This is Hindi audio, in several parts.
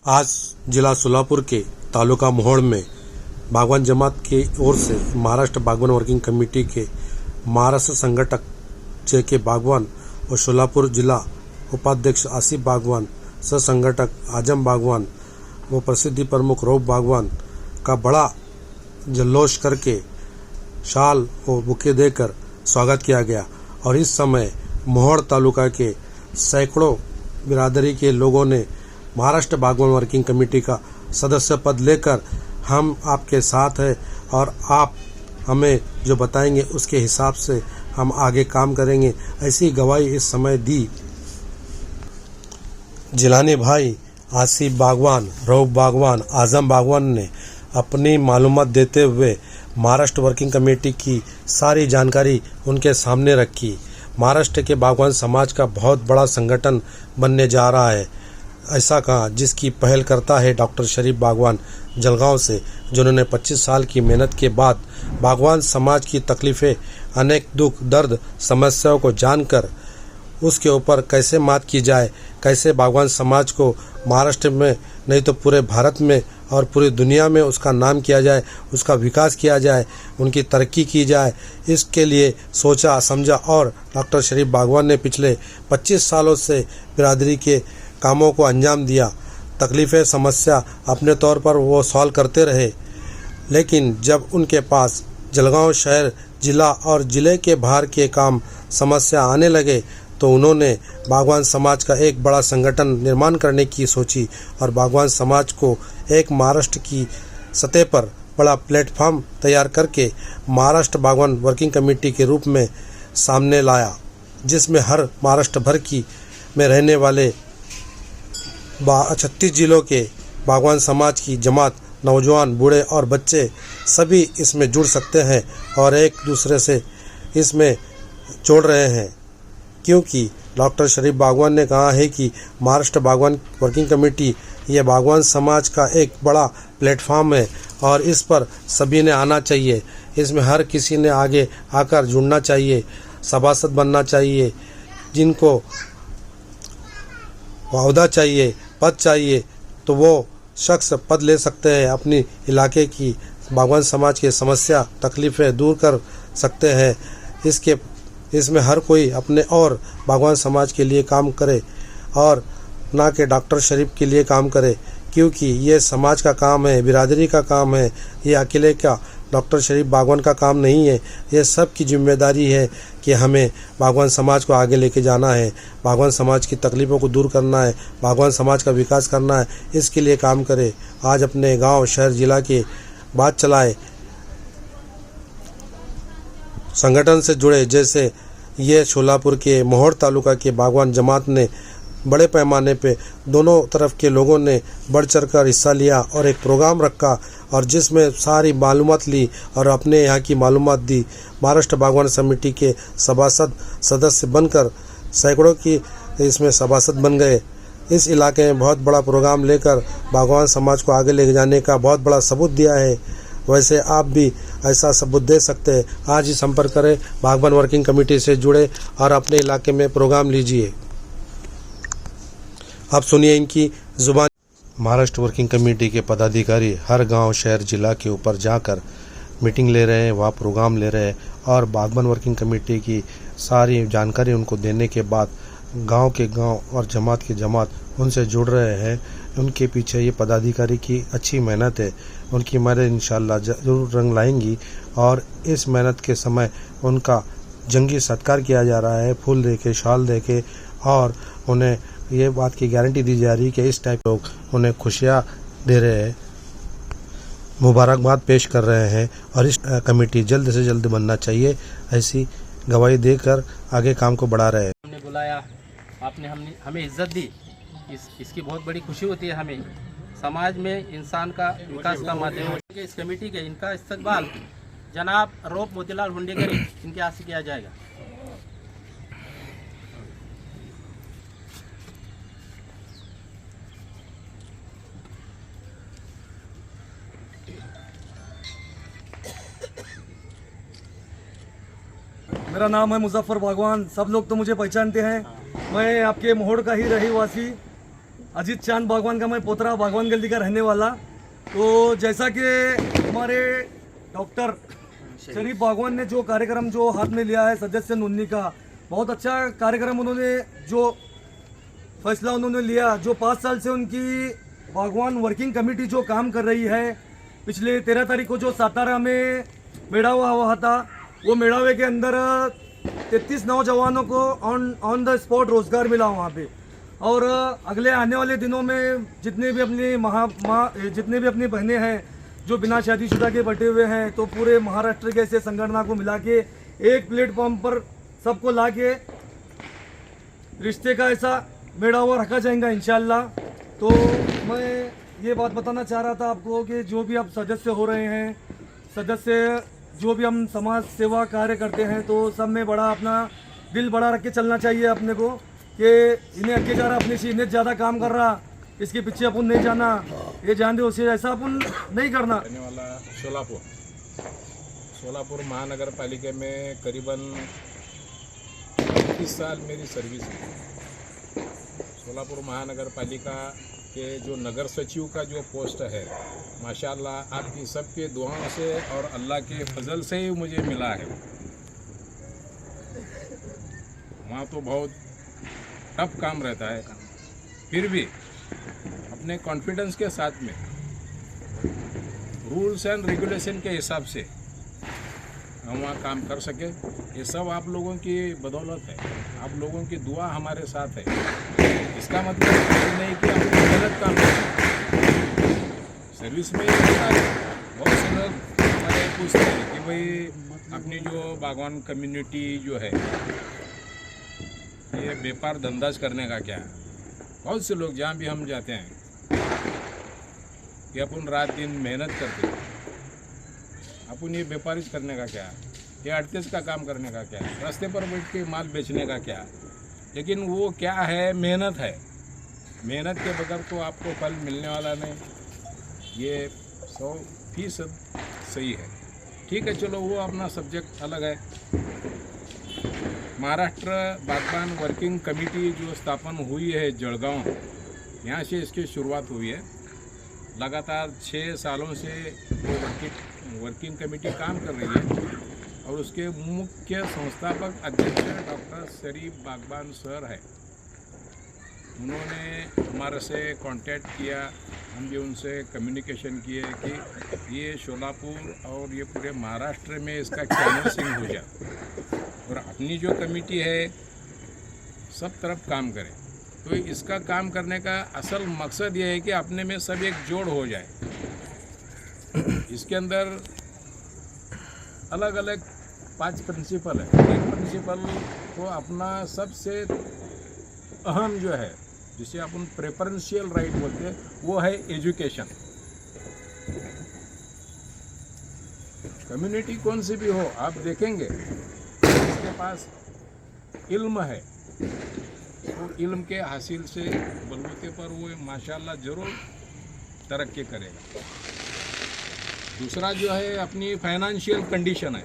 आज जिला सोलापुर के तालुका मोहोड़ में बागवान जमात की ओर से महाराष्ट्र बागवान वर्किंग कमेटी के महाराष्ट्र संगठक जे.के. बागवान और सोलापुर जिला उपाध्यक्ष आसिफ बागवान, सह संगठक आजम बागवान व प्रसिद्धि प्रमुख रऊफ बागवान का बड़ा जल्लोष करके शाल और बुके देकर स्वागत किया गया। और इस समय मोहोड़ तालुका के सैकड़ों बिरादरी के लोगों ने महाराष्ट्र बागवान वर्किंग कमेटी का सदस्य पद लेकर हम आपके साथ हैं और आप हमें जो बताएंगे उसके हिसाब से हम आगे काम करेंगे, ऐसी गवाही इस समय दी। जिलानी भाई आसिफ बागवान, रऊफ बागवान, आजम बागवान ने अपनी मालूमात देते हुए महाराष्ट्र वर्किंग कमेटी की सारी जानकारी उनके सामने रखी। महाराष्ट्र के बागवान समाज का बहुत बड़ा संगठन बनने जा रहा है, ऐसा कहा, जिसकी पहल करता है डॉक्टर शरीफ बागवान जलगांव से, जिन्होंने 25 साल की मेहनत के बाद बागवान समाज की तकलीफ़ें, अनेक दुख दर्द समस्याओं को जानकर उसके ऊपर कैसे मात की जाए, कैसे बागवान समाज को महाराष्ट्र में नहीं तो पूरे भारत में और पूरी दुनिया में उसका नाम किया जाए, उसका विकास किया जाए, उनकी तरक्की की जाए, इसके लिए सोचा समझा और डॉक्टर शरीफ बागवान ने पिछले 25 सालों से बिरादरी के कामों को अंजाम दिया। तकलीफ़ें समस्या अपने तौर पर वो सॉल्व करते रहे, लेकिन जब उनके पास जलगांव शहर, जिला और ज़िले के बाहर के काम समस्या आने लगे तो उन्होंने बागवान समाज का एक बड़ा संगठन निर्माण करने की सोची और बागवान समाज को एक महाराष्ट्र की सतह पर बड़ा प्लेटफॉर्म तैयार करके महाराष्ट्र बागवान वर्किंग कमेटी के रूप में सामने लाया, जिसमें हर महाराष्ट्र भर की में रहने वाले 36 जिलों के बागवान समाज की जमात, नौजवान, बूढ़े और बच्चे सभी इसमें जुड़ सकते हैं और एक दूसरे से इसमें जोड़ रहे हैं, क्योंकि डॉक्टर शरीफ बागवान ने कहा है कि महाराष्ट्र बागवान वर्किंग कमेटी ये बागवान समाज का एक बड़ा प्लेटफॉर्म है और इस पर सभी ने आना चाहिए। इसमें हर किसी ने आगे आकर जुड़ना चाहिए, सभासद बनना चाहिए, जिनको ओहदा चाहिए, पद चाहिए, तो वो शख्स पद ले सकते हैं, अपनी इलाके की बागवान समाज की समस्या तकलीफ़ें दूर कर सकते हैं। इसमें हर कोई अपने और बागवान समाज के लिए काम करे और ना कि डॉक्टर शरीफ के लिए काम करे, क्योंकि ये समाज का काम है, बिरादरी का काम है, ये अकेले का डॉक्टर शरीफ बागवान का काम नहीं है। ये सब की जिम्मेदारी है कि हमें बागवान समाज को आगे लेके जाना है, बागवान समाज की तकलीफ़ों को दूर करना है, बागवान समाज का विकास करना है, इसके लिए काम करे। आज अपने गांव, शहर, जिला की बात चलाए, संगठन से जुड़े, जैसे ये सोलापुर के मोहोड़ तालुका के बागवान जमात ने बड़े पैमाने पे दोनों तरफ के लोगों ने बढ़ चढ़ कर हिस्सा लिया और एक प्रोग्राम रखा और जिसमें सारी मालूमात ली और अपने यहाँ की मालूमात दी। महाराष्ट्र बागवान समिति के सभासद सदस्य बनकर सैकड़ों की इसमें सभासद बन गए। इस इलाके में बहुत बड़ा प्रोग्राम लेकर बागवान समाज को आगे ले जाने का बहुत बड़ा सबूत दिया है। वैसे आप भी ऐसा सबूत दे सकते हैं। आज ही संपर्क करें, बागवान वर्किंग कमेटी से जुड़े और अपने इलाके में प्रोग्राम लीजिए। आप सुनिए इनकी जुबान। महाराष्ट्र वर्किंग कमेटी के पदाधिकारी हर गांव, शहर, जिला के ऊपर जाकर मीटिंग ले रहे हैं, वहाँ प्रोग्राम ले रहे हैं और बागवान वर्किंग कमेटी की सारी जानकारी उनको देने के बाद गांव के गांव और जमात के जमात उनसे जुड़ रहे हैं। उनके पीछे ये पदाधिकारी की अच्छी मेहनत है, उनकी मेहनत इंशाल्लाह जरूर रंग लाएंगी और इस मेहनत के समय उनका जंगी सत्कार किया जा रहा है, फूल देके, शाल देके, और उन्हें ये बात की गारंटी दी जा रही है कि इस टाइप लोग उन्हें खुशियाँ दे रहे हैं, मुबारकबाद पेश कर रहे हैं और इस कमेटी जल्द से जल्द बनना चाहिए, ऐसी गवाही देकर आगे काम को बढ़ा रहे हैं। हमने बुलाया, आपने हमें इज्जत दी, इसकी बहुत बड़ी खुशी होती है हमें। समाज में इंसान का विकास का माध्यम के इस कमेटी के इनका इस्तकबाल जनाब रऊफ मोतीलाल हुंडेकरी इनके हाथ से किया जाएगा। मेरा नाम है मुजफ्फर बागवान, सब लोग तो मुझे पहचानते हैं। मैं आपके मोहोड़ का ही रहीवासी अजीत चांद बागवान का मैं पोतरा, बागवान गली का रहने वाला। तो जैसा कि हमारे डॉक्टर शरीफ बागवान ने जो कार्यक्रम जो हाथ में लिया है सदस्य नोंदणी का, बहुत अच्छा कार्यक्रम उन्होंने जो फैसला उन्होंने लिया। जो 5 साल से उनकी बागवान वर्किंग कमेटी जो काम कर रही है, पिछले 13 तारीख को जो सातारा में मेड़ावा हुआ था, वो मेड़ावे के अंदर 33 नौजवानों को ऑन द स्पॉट रोजगार मिला वहाँ पे। और अगले आने वाले दिनों में जितने भी अपनी बहनें हैं जो बिना शादीशुदा के बटे हुए हैं, तो पूरे महाराष्ट्र के ऐसे संगठना को मिला के एक प्लेटफॉर्म पर सबको ला के रिश्ते का ऐसा मेड़ावा रखा जाएगा इंशाल्लाह। तो मैं ये बात बताना चाह रहा था आपको कि जो भी आप सदस्य हो रहे हैं, सदस्य जो भी हम समाज सेवा कार्य करते हैं, तो सब में बड़ा अपना दिल बड़ा रख के चलना चाहिए अपने को कि इन्हें अगे जा रहा, अपने से इन्हें ज़्यादा काम कर रहा, इसके पीछे अपन नहीं जाना, ये जान दे उसे ऐसा अपन नहीं करना। रहने वाला सोलापुर महानगर पालिका में करीबन 30 साल मेरी सर्विस है। सोलापुर महानगर पालिका के जो नगर सचिव का जो पोस्ट है, माशाल्लाह आपकी सबके दुआओं से और अल्लाह के फजल से ही मुझे मिला है। वहाँ तो बहुत टफ काम रहता है, फिर भी अपने कॉन्फिडेंस के साथ में रूल्स एंड रेगुलेशन के हिसाब से हम वहाँ काम कर सके। ये सब आप लोगों की बदौलत है, आप लोगों की दुआ हमारे साथ है। इसका मतलब ये नहीं कि हम गलत काम करें। सर्विस में बहुत से लोग हमारे पूछते हैं कि भाई अपनी जो बागवान कम्युनिटी जो है, ये व्यापार धंधाज करने का क्या है। बहुत से लोग जहाँ भी हम जाते हैं कि अपन रात दिन मेहनत करते हैं, अपन ये व्यापारिज करने का क्या है, ये आड़तीस का काम करने का क्या है, रास्ते पर बैठ के माल बेचने का क्या है। लेकिन वो क्या है, मेहनत है। मेहनत के बगैर तो आपको फल मिलने वाला नहीं, ये 100% सही है। ठीक है, चलो वो अपना सब्जेक्ट अलग है। महाराष्ट्र बागवान वर्किंग कमेटी जो स्थापन हुई है जळगांव, यहाँ से इसकी शुरुआत हुई है। लगातार 6 सालों से वो वर्किंग कमेटी काम कर रही है और उसके मुख्य संस्थापक अध्यक्ष डॉक्टर शरीफ बागवान सर है। उन्होंने हमारे से कांटेक्ट किया, हम भी उनसे कम्युनिकेशन किए कि ये शोलापुर और ये पूरे महाराष्ट्र में इसका कैनवसिंग हो जाए और अपनी जो कमेटी है सब तरफ काम करे। तो इसका काम करने का असल मकसद ये है कि अपने में सब एक जोड़ हो जाए। इसके अंदर अलग अलग 5 प्रिंसिपल है। एक प्रिंसिपल तो अपना सबसे अहम जो है, जिसे अपन प्रेफरेंशियल राइट बोलते हैं, वो है एजुकेशन। कम्युनिटी कौन सी भी हो, आप देखेंगे जिसके पास इल्म है, वो इल्म के हासिल से बलबूते पर वो माशाल्लाह ज़रूर तरक्की करेगा। दूसरा जो है अपनी फाइनेंशियल कंडीशन है।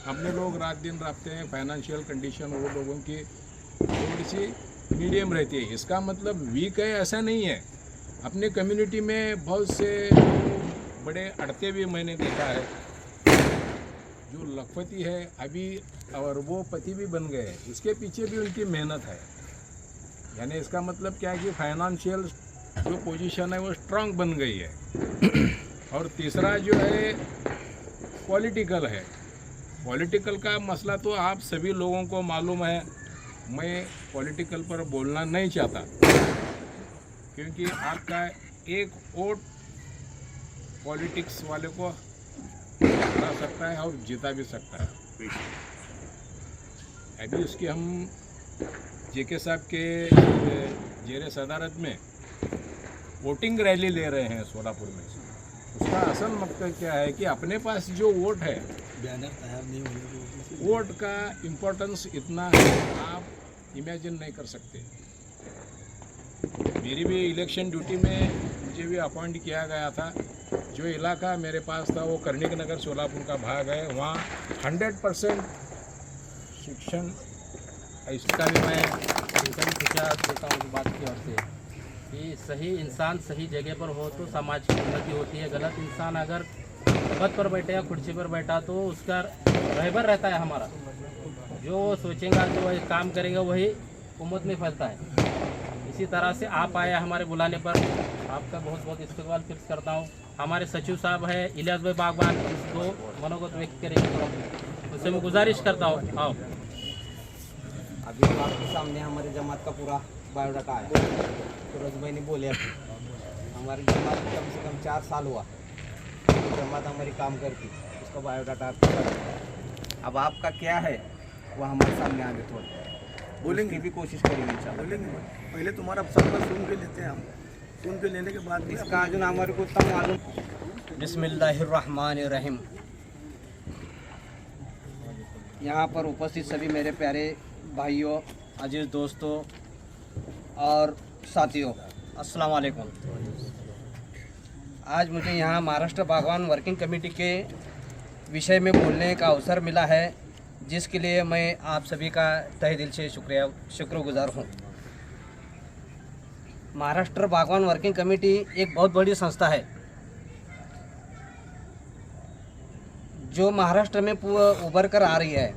अपने लोग रात दिन रखते हैं, फाइनेंशियल कंडीशन वो लोगों की थोड़ी सी मीडियम रहती है। इसका मतलब वीक है ऐसा नहीं है। अपने कम्युनिटी में बहुत से बड़े अड़ते भी मैंने देखा है, जो लखपति है अभी और वो पति भी बन गए, इसके पीछे भी उनकी मेहनत है। यानी इसका मतलब क्या है कि फाइनेंशियल जो पोजीशन है वो स्ट्रांग बन गई है। और तीसरा जो है पॉलिटिकल है। पॉलिटिकल का मसला तो आप सभी लोगों को मालूम है, मैं पॉलिटिकल पर बोलना नहीं चाहता, क्योंकि आपका एक वोट पॉलिटिक्स वाले को हरा सकता है और जीता भी सकता है। अभी उसकी हम जेके साहब के जेरे सदारत में वोटिंग रैली ले रहे हैं सोलापुर में। उसका असल मकसद क्या है कि अपने पास जो वोट है, वोट का इम्पोर्टेंस इतना है आप इमेजिन नहीं कर सकते। मेरी भी इलेक्शन ड्यूटी में मुझे भी अपॉइंट किया गया था। जो इलाका मेरे पास था वो कर्णिक नगर सोलापुर का भाग है, वहाँ 100% शिक्षण, इसका भी मैं खुशियाँ देता हूँ बात की ओर से। कि सही इंसान सही जगह पर हो तो समाज की उन्नति होती है। गलत इंसान अगर पद पर बैठे या कुर्सी पर बैठा तो उसका रहबर रहता है हमारा, जो वो सोचेगा जो वही काम करेगा वही उम्मत में फैलता है। इसी तरह से आप आए हमारे बुलाने पर, आपका बहुत बहुत इस्तकबाल फिक्स करता हूँ। हमारे सचिव साहब है इलियास भाई बागवान, इसको मनोगत व्यक्त करेंगे, उनसे मैं गुजारिश करता हूँ आओ। अभी तो आपके सामने हमारी जमात का पूरा बायोडाटा है। फिरोज भाई ने बोले अभी हमारी जमात कम से कम 4 साल हुआ तो जमात हमारी काम करती, उसका बायोडाटा आपको पता है। अब आपका क्या है वो हमारे सामने आगे थोड़ा बोलेंगे भी कोशिश करेंगे इंशाल्लाह। बोलेंगे पहले तुम्हारा सब सुन के लेते हैं हम, सुन के लेने के बाद इसका जो हमारे को उतना मालूम। बिस्मिल्लाहिर्रहमानिर्रहीम। यहाँ पर उपस्थित सभी मेरे प्यारे भाइयों, अजीज दोस्तों और साथियों, अस्सलाम वालेकुम। आज मुझे यहाँ महाराष्ट्र बागवान वर्किंग कमेटी के विषय में बोलने का अवसर मिला है, जिसके लिए मैं आप सभी का तहे दिल से शुक्रगुजार हूँ। महाराष्ट्र बागवान वर्किंग कमेटी एक बहुत बड़ी संस्था है जो महाराष्ट्र में उभर कर आ रही है।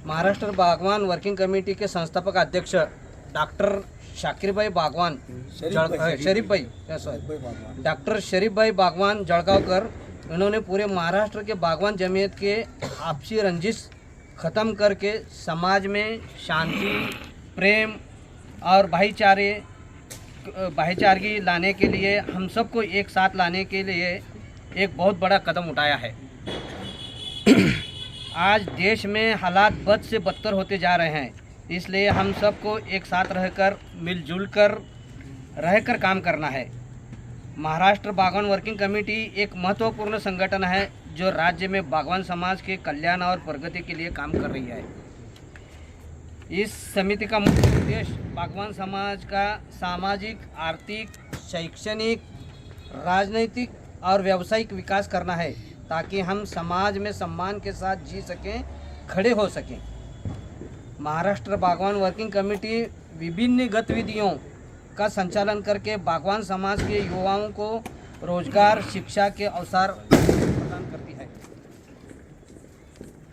महाराष्ट्र बागवान वर्किंग कमेटी के संस्थापक अध्यक्ष डॉक्टर शाकिर भाई बागवान डॉक्टर शरीफ भाई बागवान जळगावकर, इन्होंने पूरे महाराष्ट्र के बागवान जमीयत के आपसी रंजिश ख़त्म करके समाज में शांति, प्रेम और भाईचारगी लाने के लिए, हम सबको एक साथ लाने के लिए एक बहुत बड़ा कदम उठाया है। आज देश में हालात बद से बदतर होते जा रहे हैं, इसलिए हम सबको एक साथ रहकर मिलजुल कर रहकर काम करना है। महाराष्ट्र बागवान वर्किंग कमेटी एक महत्वपूर्ण संगठन है जो राज्य में बागवान समाज के कल्याण और प्रगति के लिए काम कर रही है। इस समिति का मुख्य उद्देश्य बागवान समाज का सामाजिक, आर्थिक, शैक्षणिक, राजनीतिक और व्यावसायिक विकास करना है, ताकि हम समाज में सम्मान के साथ जी सकें, खड़े हो सकें। महाराष्ट्र बागवान वर्किंग कमेटी विभिन्न गतिविधियों का संचालन करके बागवान समाज के युवाओं को रोजगार, शिक्षा के अवसर प्रदान करती है।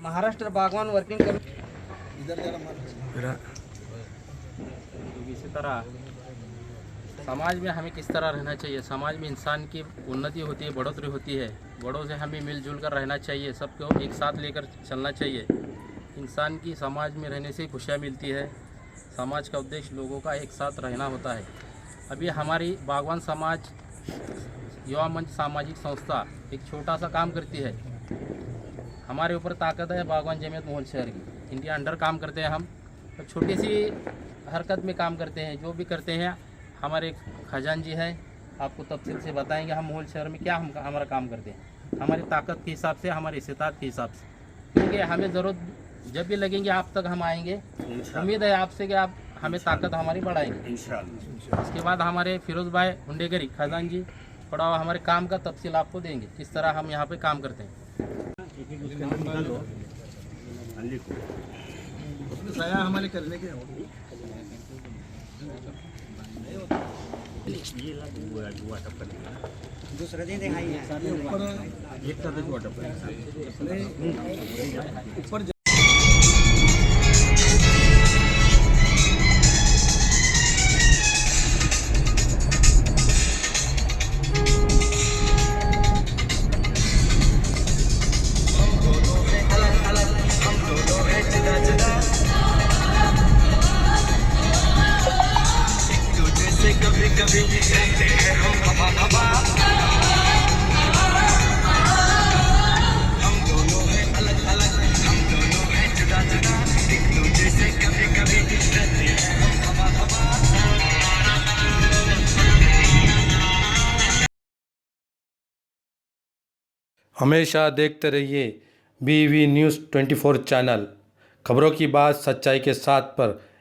महाराष्ट्र बागवान वर्किंग कमेटी इसी तरह समाज में हमें किस तरह रहना चाहिए, समाज में इंसान की उन्नति होती है, बढ़ोतरी होती है, बड़ों से हमें मिलजुल कर रहना चाहिए, सबको एक साथ लेकर चलना चाहिए। इंसान की समाज में रहने से खुशियाँ मिलती है। समाज का उद्देश्य लोगों का एक साथ रहना होता है। अभी हमारी बागवान समाज युवा मंच सामाजिक संस्था एक छोटा सा काम करती है। हमारे ऊपर ताकत है बागवान जमीयत मोहल शहर की, इंडिया अंडर काम करते हैं हम, तो छोटी सी हरकत में काम करते हैं। जो भी करते हैं हमारे खजान जी है, आपको तफसील से बताएंगे हम मोहल शहर में क्या हमारा काम करते हैं, हमारी ताकत के हिसाब से, हमारी इस्तात के हिसाब से, क्योंकि हमें ज़रूरत जब भी लगेंगे आप तक हम आएंगे। उम्मीद है आपसे कि आप हमें ताकत हमारी बढ़ाएंगे। इसके बाद हमारे फिरोज भाई हुंडेगरी खजान जी थोड़ा हमारे काम का तफसील आपको देंगे, किस तरह हम यहाँ पे काम करते हैं। हमारे करने के दूसरा दिन दिखाई ऊपर हमेशा देखते रहिए BV News 24 चैनल, खबरों की बात सच्चाई के साथ पर